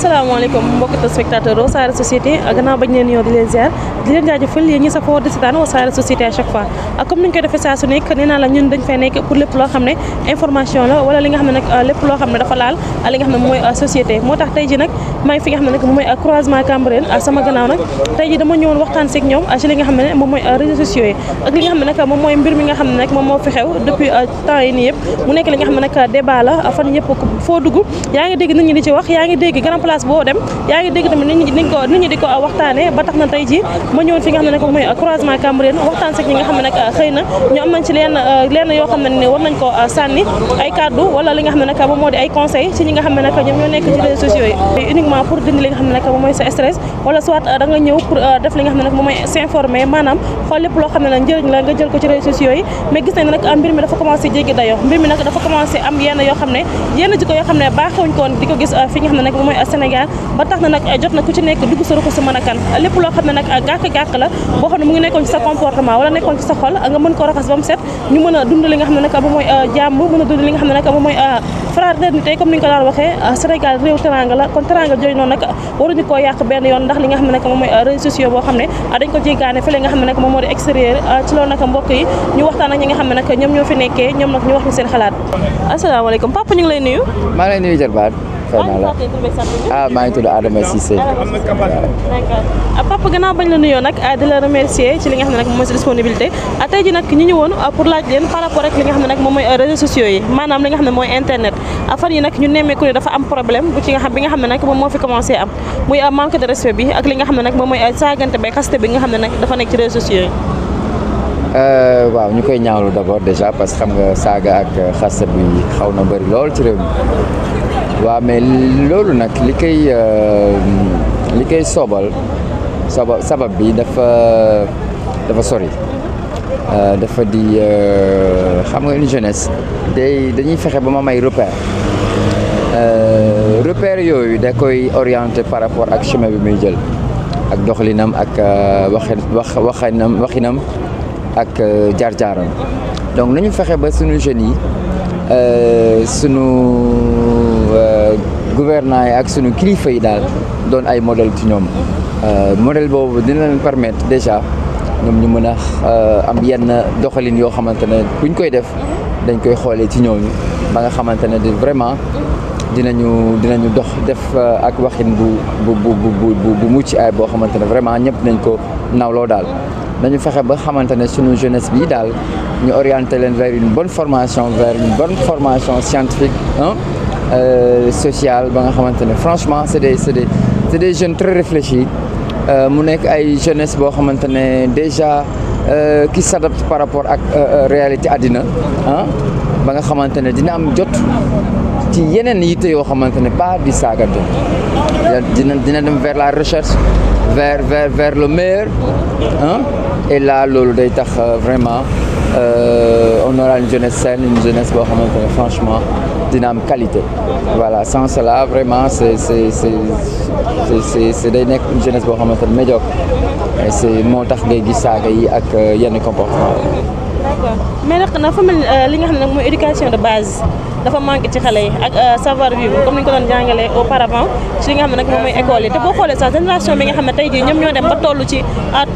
asalaamaaleykum mbokki téléspectateur Wassare Société gannaaw bañ leen yoo di leen ziar di leen jaajëfal yéen ñi safoo di seetaan Wassare Société à chaque fois comme ni ñu koy defee saa su nekk nee naa la ñun dañ fay nekk pour lépp loo xam ne information la wala li nga xam ne nag lépp loo xam ne dafa laal li nga xam ne mooy société moo tax tey ji nag maa ngi fi nga xam ne nag moom mooy croisement Cambérène sama gannaaw nag tey ji dama ñëwoon waxtaan seeg ñoom ci li nga xam ne moom mooy réseaux sociaux yi ak li nga xam ne nag moom mooy mbir mi nga xam ne nag moom moo fi xew depuis temps yi nii yëpp mu nekk li nga xam ne nag débat la fan yëpp foo dugg yaa ngi dégg nit ñi di ci wax yaa ngi dégg grand place boo dem yaa ngi dégg tamit nit ñi di ko waxtaane ba tax na tey ji ma ñëwoon fi nga xam ne nag moom mooy croisement Cambérène waxtaan seeg ñi nga xam ne nag xëy na ñu am nañ ci lenn yoo xam ne ni war nañ ko sànni ay kaddu wala li nga xam ne nag moom moo di ay conseil ci ñi nga xam ne nag ñoom ñoo nekk ci réseaux sociaux yi uniquement pour dindi li nga xam ne nag moom mooy sa stress wala soit da nga ñëw pour def li nga xam ne nag moom mooy s'informer maanaam xool lépp loo xam ne nag njëriñ la nga jël ko ci réseaux sociaux yi mais gis nañ ne nag mbir mi dafa commencé jéggi dayoo mbir mi nag dafa commencé am yenn yoo xam ne yenn jikko yoo xam ne baaxewuñ ko woon di ko gis fi nga xam ne nag moom mooy Sénégal ba tax na nag jot na ku ci nekk dugg sa ruq sa mën a kan lépp loo xam ne nag gàkk-gàkk la boo xam ne mu ngi nekkoon ci sa comportement wala nekkoon ci sa xol nga mën ko raxas ba mu set ñu mën a dund li nga xam ne nag moom mooy jàmm mën a dund li nga xam ne nag moom mooy fraternité comme ni ñu ko daan waxee Sénégal réew teranga la kon teranga jooju noonu nag waruñu koo yàq benn yoon ndax li nga xam ne nag moom mooy réseaux sociaux boo xam ne dañ ko jéggaane fële nga xam ne nag moom moo di extérieur ci loolu nag mbokk yi ñu waxtaan ak ñi nga xam ne nag ñoom ñoo fi nekkee ñoom nag ñu wax ñu seen xalaat asalaamaaleykum papa ñu ngi lay nuyu maa ngi lay nuyu Jarbaat maa ngi tudd Adama Cissé d'accord papa gannaaw bañ la nuyoo nag di la remercier ci li nga xam ne nag moom mooy sa disponibilité tey ji nag ñu ñëwoon pour laaj leen par rapport ak li nga xam ne nag moom mooy réseaux sociaux yi maanaam li nga xam ne mooy internet fan yi nag ñu nemmeeku ne dafa am problème bu ci nga xam bi nga xam ne nag moom moo fi commencé am muy manque de respect bi ak li nga xam ne nag moom mooy saagante bay xaste bi nga xam ne nag dafa nekk ci réseaux sociaux yi waaw ñu koy ñaawlu d'abord déjà parce que xam nga saaga ak xaste bi xaw na bëri lool ci réew mi waaw mais loolu nag li koy sabab bi dafa sori dafa di xam nga une jeunesse dañuy fexe ba ma may repère yooyu da koy orienté par rapport ak chemin bi muy jël ak doxalinam ak waxinam ak jaar-jaaram donc nañu fexe ba sunu jeunes yi sunu gouvernants yi ak sunu kilifa yi daal doon ay modèle ci ñoom modèle boobu dina leen permettre déjà ñoom ñu mën a am yenn doxalin yoo xamante ne buñ koy def dañ koy xoolee ci ñooñu ba nga xamante ne vraiment dinañu def ak waxin bu mucc ay boo xamante ne vraiment ñëpp nañ ko nawloo daal dañu fexe ba xamante ne sunu jeunesse bi daal ñu orienté leen vers une bonne formation scientifique sociale ba nga xamante ne franchement c'est des jeunes très réfléchis mu nekk ay jeunesse boo xamante ne déjà qui s'adapte par rapport ak réalité àddina ba nga xamante ne dina am jot ci yeneen yitte yoo xamante ne pas di saagante dina dem vers la recherche vers le meilleur et là loolu day tax vraiment on aura une jeunesse saine une jeunesse boo xamante ne franchement dina am qualité voilà sans cela vraiment c'est day nekk une jeunesse boo xamante ne médiocre et c'est moo tax ngay gis saaga yi ak yenn comportement d'accord mais nag dafa mel li nga xam ne nag mooy éducation de base dafa manqué ci xale yi ak savoir vivre comme ni ñu ko doon jàngalee auparavant ci li nga xam ne nag moom mooy école yi te boo xoolee sax génération bi nga xam ne tey jii ñoom ñoo dem ba toll ci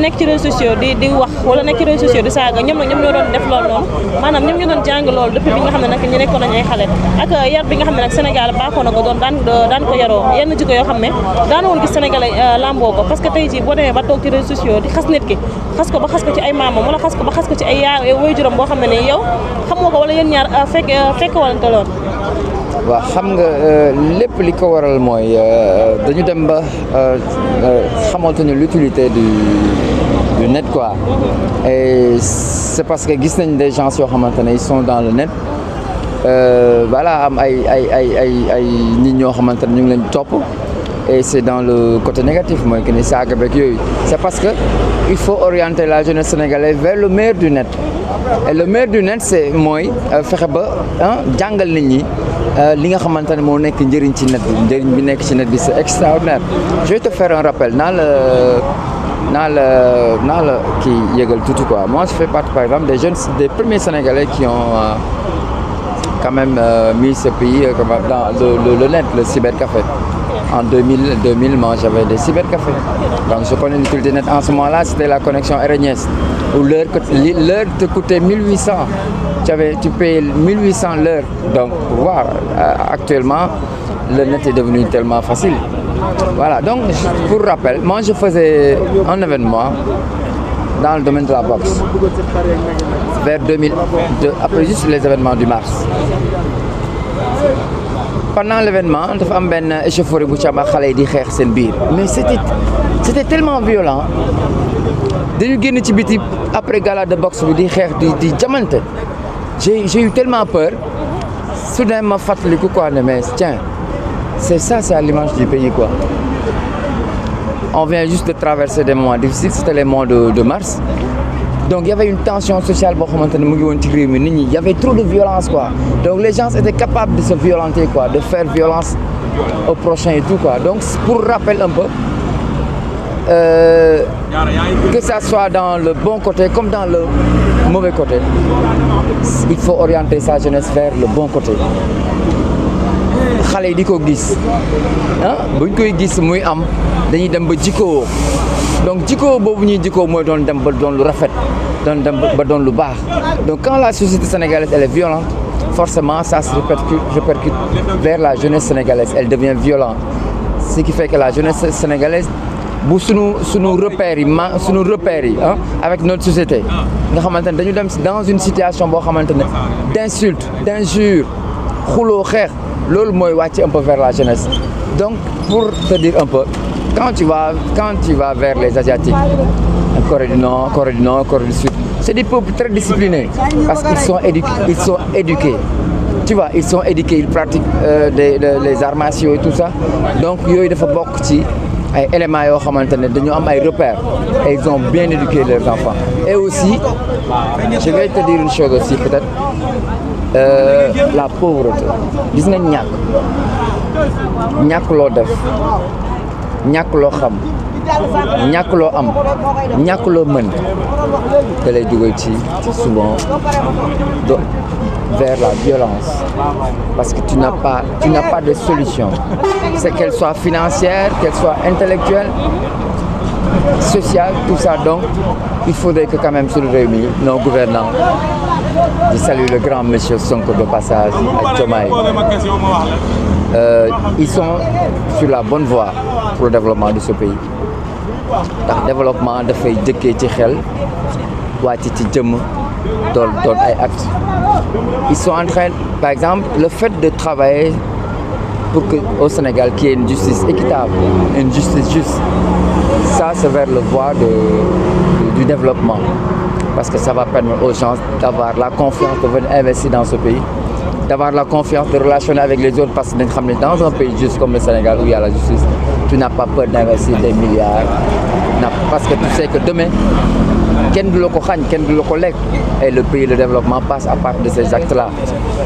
nekk ci réseaux sociaux di wax wala nekk ci réseaux sociaux di saaga ñoom ñoo doon def loolu noonu maanaam ñoom ñoo doon jàng loolu depuis bi nga xam ne nag ñu nekkoon nañ ay xale ak yar bi nga xam ne nag Sénégal baaxoo na ko doon daan ko yaroo yenn jikko yoo xam ne daan woon gis Sénégalais lamboo ko parce que tey jii boo demee ba toog ci réseaux sociaux di xas nit ki xas ko ci ay maamam wala xas ko ci ay waajuram boo xam ne ni yow xamoo ko wala yéen ñaar fekk walante lool waaw xam nga lépp li ko waral mooy dañu dem ba xamante ne l'utilité du net quoi et c'est parce que gis nañ des gens yoo xamante ne ils sont dans le net voilà am ay nit ñoo xamante ne ñu ngi leen topp et c'est dans le côté négatif mooy que ni saaga beeg yooyu c'est parce que il faut orienter la jeunesse sénégalaise vers le meilleur du net et le meilleur du net c'est mooy fexe ba jàngal nit ñi li nga xamante ne moo nekk njëriñ ci net bi njëriñ bi nekk ci net bi c'est extraordinaire je vais te faire un rappel naa la kii yëgal tuuti quoi moi je fais partie par exemple des premiers Sénégalais qui ont quand même mis ce pays dans le net le cybercafé en 2000, moi j'avais des cybercafés. Donc je connais l'utilité net. En ce moment-là, c'était la connexion RNS, où l'heure te coûtait 1800. Tu payais 1800 l'heure. Donc pour voir, actuellement, le net est devenu tellement facile. Voilà, donc pour rappel, moi je faisais un événement dans le domaine de la boxe vers 2002, après juste les événements du mars. Pendant l'événement, dafa am benn échauffourée bu ci am ak xale yi di xeex seen biir, mais c'était tellement violent. Dañu génn ci biti après gala de boxe bi di xeex di jamante. J'ai eu tellement peur. Soudain ma fàttaliku quoi, mais tiens, c'est à l'image du pays quoi. On vient juste de traverser des moments difficiles, c'était les mois de mars. Donc il y avait une tension sociale, il y avait trop de violence quoi. Donc les gens étaient capables de se violenter quoi, de faire violence au prochain et tout quoi. Donc pour rappel un peu, que ça soit dans le bon côté comme dans le mauvais côté, il faut orienter sa jeunesse vers le bon côté. Xale yi di ko gis buñ koy gis muy am dañuy dem ba jikkoo, donc jikkoo boobu ñuy jikkoo mooy doon dem ba doon lu rafet, doon dem ba doon lu baax. Donc quand la société sénégalaise elle est violente, forcément ça se répercute vers la jeunesse sénégalaise, elle devient violente. Ce qui fait que la jeunesse sénégalaise bu sunu repères yi avec notre société nga xamante ne dañu dem dans une situation boo xamante ne d'insulte, d'injure, xuloo, xeex, loolu mooy wàcc un peu vers la jeunesse. Donc pour te dire un peu, quand tu vas vers les Asiatiques, Corée du Nord, Corée du Sud, c'est des peuples très disciplinés parce qu'ils sont éduqués. Tu vois, ils sont éduqués, ils pratiquent les arts martiaux et tout ça. Donc yooyu dafa bokk ci ay éléments yoo xamante ne dañu am ay repères et ils ont bien éduqué leurs enfants. Et aussi, je vais te dire une chose aussi peut-être, la pauvreté. Gis nga ñàkk loo def, ñàkk loo xam, ñàkk loo am, ñàkk loo mën da lay dugal ci souvent vers la violence parce que tu n'as pas de solution. C'est qu'elle soit financière, qu'elle soit intellectuelle, sociale, tout ça. Donc il faudrait que quand même sur le réunis nos gouvernants, je salue le grand monsieur Sonko de passage ak Diomaye, ils sont sur la bonne voie pour le développement de ce pays. ndax développement dafay jëkkee ci xel wàcc ci jëmm doon ay actes. Ils sont en train, par exemple, le fait de travailler pour que au Sénégal qu'il y ait une justice équitable, une justice juste, ça c'est vers le voie du développement, parce que ça va permettre aux gens d'avoir la confiance de venir investir dans ce pays, d'avoir la confiance de relationner avec les autres, parce que dans un pays juste comme le Sénégal où il y a la justice, tu n'as pas peur d'investir des milliards, parce que tu sais que demain, kenn du la ko xañ, kenn du la ko lekk, et le pays, le développement passe à partir de ces actes-là.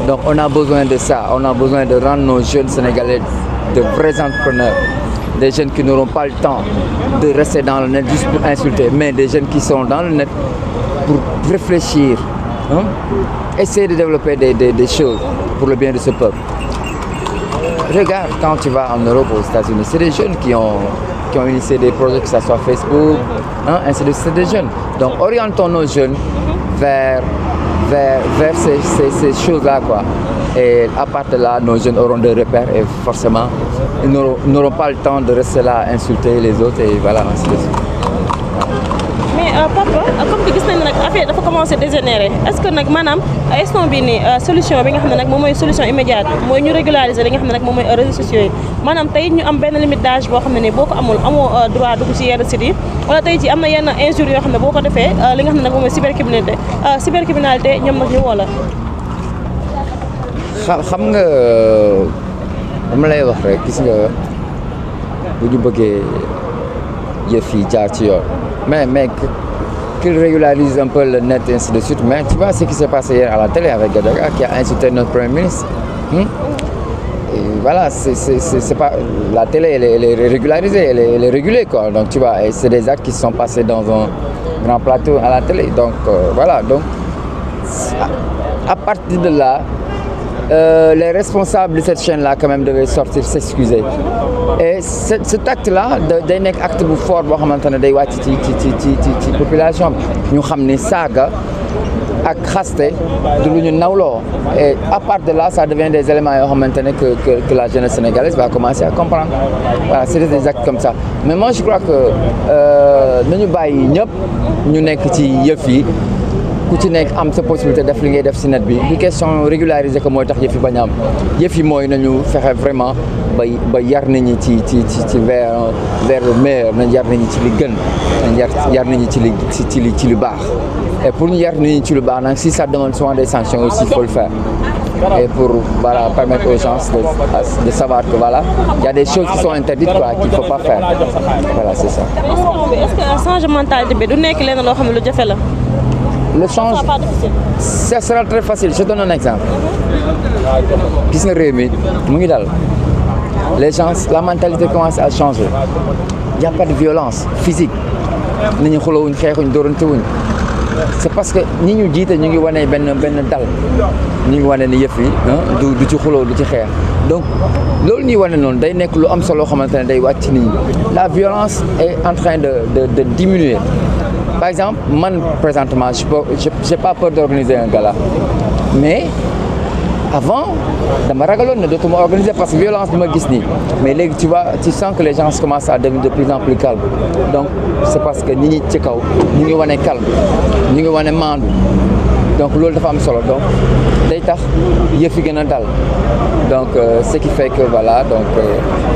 Donc on a besoin de ça, on a besoin de rendre nos jeunes Sénégalais de vrais entrepreneurs, des jeunes qui n'auront pas le temps de rester dans le net juste pour insulter, mais des jeunes qui sont dans le net pour réfléchir, essayer de développer des choses pour le bien de ce peuple. Regarde, quand tu vas en Europe, aux États-Unis, c'est des jeunes qui ont initié des projets, que ce soit Facebook, ainsi de suite, c'est des jeunes. Donc orientons nos jeunes vers ces choses-là, quoi. Et à partir de là, nos jeunes auront des repères et forcément, ils n'auront pas le temps de rester là à insulter les autres et voilà, ainsi de suite. Mais papa, comme tu gis nañ nag affaire dafa commencé dégénérer, est-ce que nag maanaam instant bii nii solution bi nga xam ne nag moom mooy solution immédiate mooy ñu régulariser li nga xam ne nag moom mooy réseaux sociaux yi, maanaam tey ñu am benn limite d'âge boo xam ne nii boo ko amoo droit dugg ci yenn sites yi, wala tey ci am na yenn injures yoo xam ne boo ko defee li nga xam ne nag moom mooy cybercriminalité ñoom nag ñu woo la. xam nga dama lay wax rek, gis nga bu ñu bëggee yëf yi jaar ci yoon, mais qu'il régularise un peu le net et ainsi de suite. Mais tu vois ce qui s'est passé hier à la télé avec Gadaga qui a insulté notre Premier ministre. Et voilà, c'est pas la télé, elle est régularisée, elle est régulée quoi. Donc tu vois, et c'est des actes qui se sont passés dans un grand plateau à la télé. Donc voilà, donc à partir de là, les responsables de cette chaîne-là quand même devaient sortir s'excuser. Et cet acte-là day nekk acte bu fort boo xamante ne day wàcc ci population bi ñu xam ni saaga ak xaste du lu ñu nawloo et à part de là ça devient des éléments yoo xamante ne que la jeunesse sénégalaise va commencer à comprendre voilà c'est des actes comme ça mais moi je crois que nañu bàyyi ñëpp ñu nekk ci yëf yi ku ci nekk am sa possibilité def li ngay def si net bi du question régulariser ko mooy tax yëf yi bañ a am yëf yi mooy nañu fexe vraiment ba yar nit ñi ci vers le meilleur nañ yar nit ñi ci li gën nañ yar nit ñi ci li baax et pour ñu yar nit ñi ci lu baax nag si ça demande souvent des sanctions aussi il faut le faire et pour voilà permettre aux gens de savoir que voilà il y a des choses qui sont interdites quoi qu'il faut pas faire voilà c'est ça. est-ce que changement mentalité bi du nekk lenn loo xam ne lu jafe la. Le change, ça sera très facile. Je donne un exemple. Gis nga réew mi mu ngi dal les gens la mentalité commence à changer. Il y a pas de violence physique. nit ñi xulawuñ xeexuñ dóorantewuñ c'est parce que ñi ñu jiite ñu ngi wane benn dal ñu ngi wane ni yëf yi du ci xuloo du ci xeex donc loolu ñuy wane noonu day nekk lu am solo xamante ne day wàcc nit ñi la violence est en train de diminuer. Par exemple, moi, présentement, je n'ai pas peur d'organiser un gala. Mais avant, je me organiser parce que la violence ne m'existe pas. Mais là, tu sens que les gens commencent à devenir de plus en plus calmes. Donc, c'est parce que nous sommes calmes, nous sommes mandou. Donc, c'est ce qui est solo. Donc, donc ce qui fait que voilà donc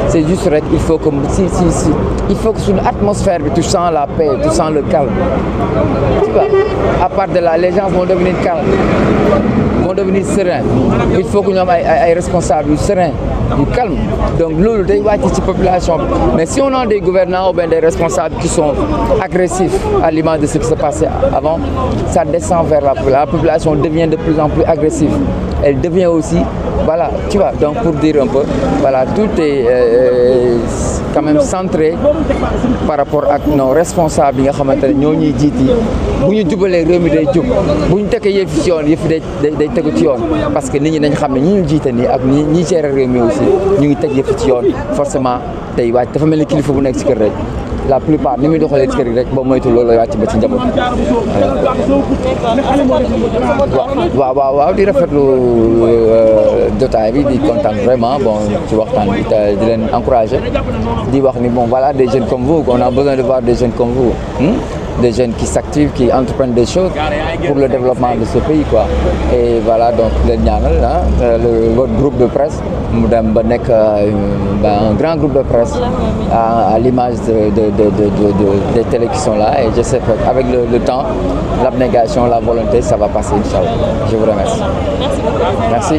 c'est juste il faut que sur l'atmosphère tu sens la paix tu sens le calme tu vois à part de là les gens vont devenir calmes vont devenir sereins il faut que nous ayons des responsables sereins du calme donc loolu day wàcc ci population bi mais si on a des gouvernants ou bien des responsables qui sont agressifs à l'image de ce qui se passait avant ça descend vers la population devient de plus en plus agressive elle devient aussi voilà tu vois donc pour dire un peu voilà tout est quand même centré par rapport ak nos responsables yi nga xamante ne ñoo ñuy jiiti bu ñu jubalee réew mi day jub bu ñu tekkee yëf ci yoon yëf day tegu ci yoon parce que nit ñi dañ xam ne ñi ñu jiite nii ak ñi gérer réew mi aussi ñu ngi teg yëf ci yoon forcément tey wàcc dafa mel ni kilifa bu nekk ci kër rek la plupart ni muy doxalee ci kër gi rek boo moytu loolu wàcc ba ci njaboot waaw di rafetlu jotaay bi di kontaan vraiment bon ci waxtaan bi di leen encourager di wax ni bon voilà des jeunes comme vous on a besoin de voir des jeunes comme vous des jeunes qui s'activent qui entreprennent des choses pour le développement de ce pays quoi et voilà donc leen ñaanal votre groupe de presse mu dem ba nekk un grand groupe de presse à l'image des télés qui sont là et je sais qu'avec le temps l'abnégation la volonté ça va passer inchallah je vous remercie merci.